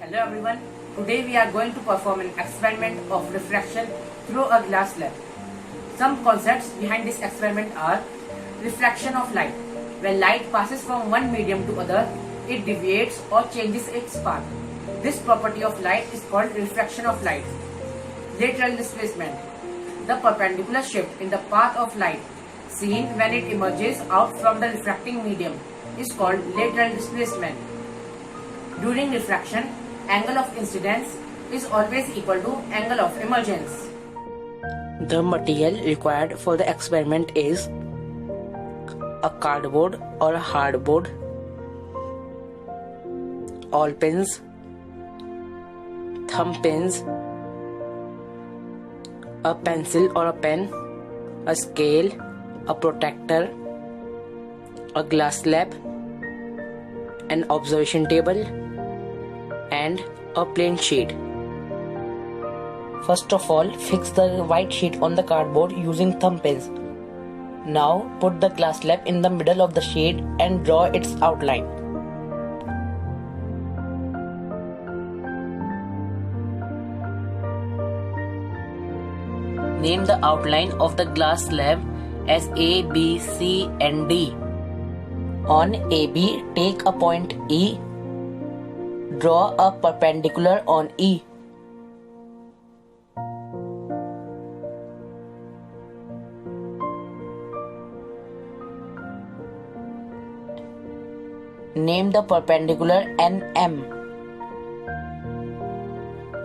Hello everyone, today we are going to perform an experiment of refraction through a glass slab. Some concepts behind this experiment are refraction of light. When light passes from one medium to other, it deviates or changes its path. This property of light is called refraction of light. Lateral displacement. The perpendicular shift in the path of light seen when it emerges out from the refracting medium is called lateral displacement. During refraction, angle of incidence is always equal to angle of emergence. The material required for the experiment is a cardboard or a hardboard, all pins, thumb pins, a pencil or a pen, a scale, a protractor, a glass slab, an observation table, and a plain sheet. First of all, fix the white sheet on the cardboard using thumb pins. Now put the glass slab in the middle of the sheet and draw its outline. Name the outline of the glass slab as A, B, C and D. On AB, take a point E. Draw a perpendicular on E. Name the perpendicular NM.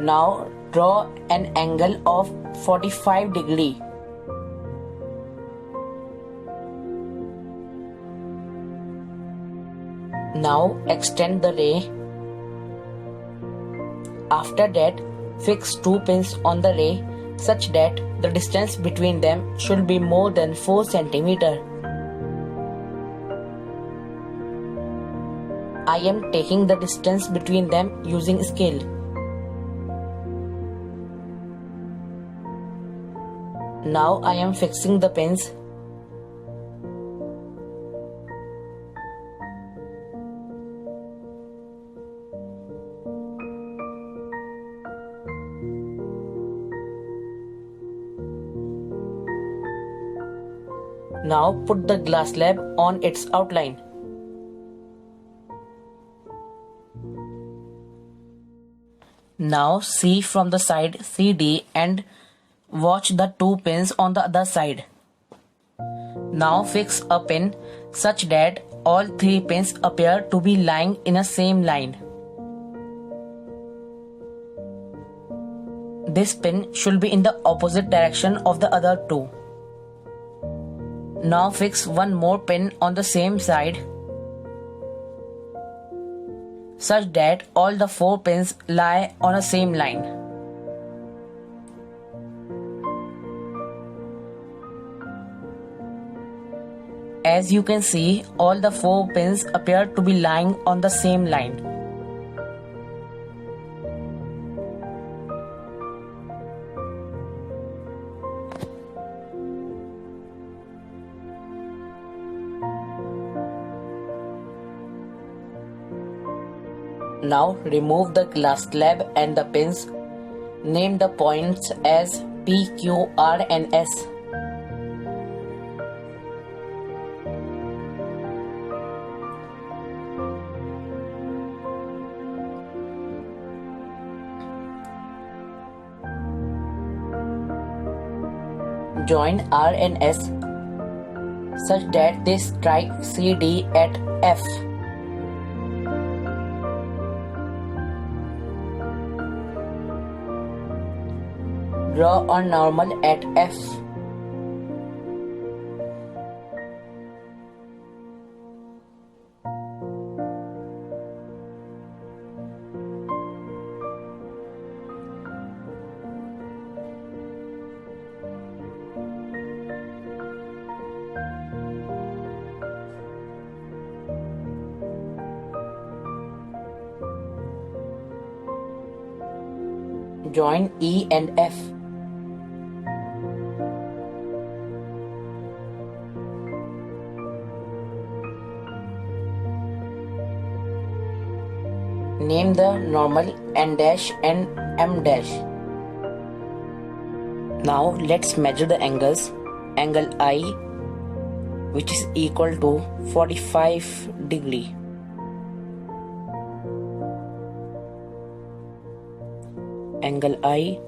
Now draw an angle of 45 degrees. Now extend the ray. After that, fix two pins on the ray such that the distance between them should be more than 4 cm. I am taking the distance between them using scale. Now I am fixing the pins. Now put the glass slab on its outline. Now see from the side CD and watch the two pins on the other side. Now fix a pin such that all three pins appear to be lying in a same line. This pin should be in the opposite direction of the other two. Now fix one more pin on the same side such that all the 4 pins lie on a same line. As you can see, all the 4 pins appear to be lying on the same line. Now remove the glass slab and the pins. Name the points as P, Q, R and S. Join R and S such that they strike CD at F. Draw a normal at F. Join E and F. Name Name the normal N dash and M dash. Now let's measure the angles. Angle I, which is equal to 45 degree. Angle I,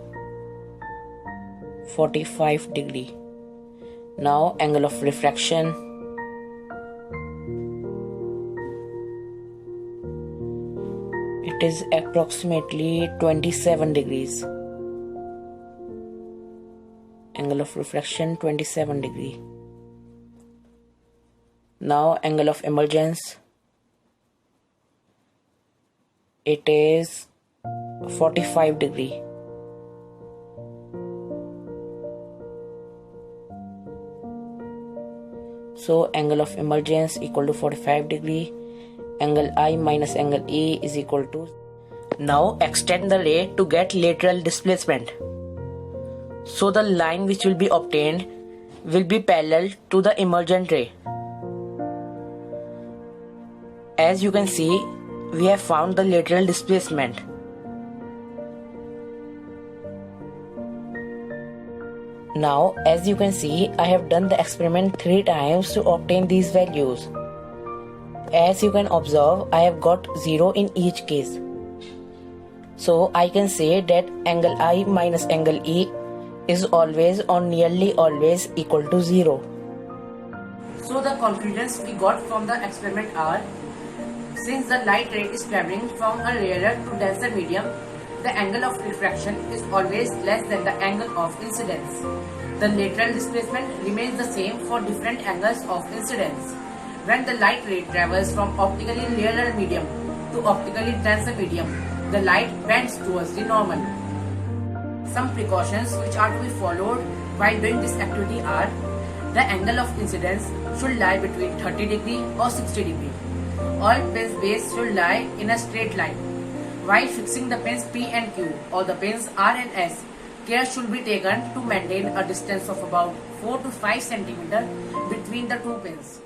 45 degree. Now angle of refraction, it is approximately 27 degrees. Angle of refraction 27 degree. Now angle of emergence, it is 45 degree. So angle of emergence equal to 45 degree. Angle I minus angle E is equal to. Now extend the ray to get lateral displacement. So the line which will be obtained will be parallel to the emergent ray. As you can see, we have found the lateral displacement. Now, as you can see, I have done the experiment 3 times to obtain these values. As you can observe, I have got 0 in each case. So, I can say that angle I minus angle E is always or nearly always equal to 0. So the conclusions we got from the experiment are, since the light ray is traveling from a rarer to denser medium, the angle of refraction is always less than the angle of incidence. The lateral displacement remains the same for different angles of incidence. When the light ray travels from optically rarer medium to optically denser medium, the light bends towards the normal. Some precautions which are to be followed while doing this activity are, the angle of incidence should lie between 30 degree or 60 degree. All pins base should lie in a straight line. While fixing the pins P and Q or the pins R and S, care should be taken to maintain a distance of about 4 to 5 cm between the two pins.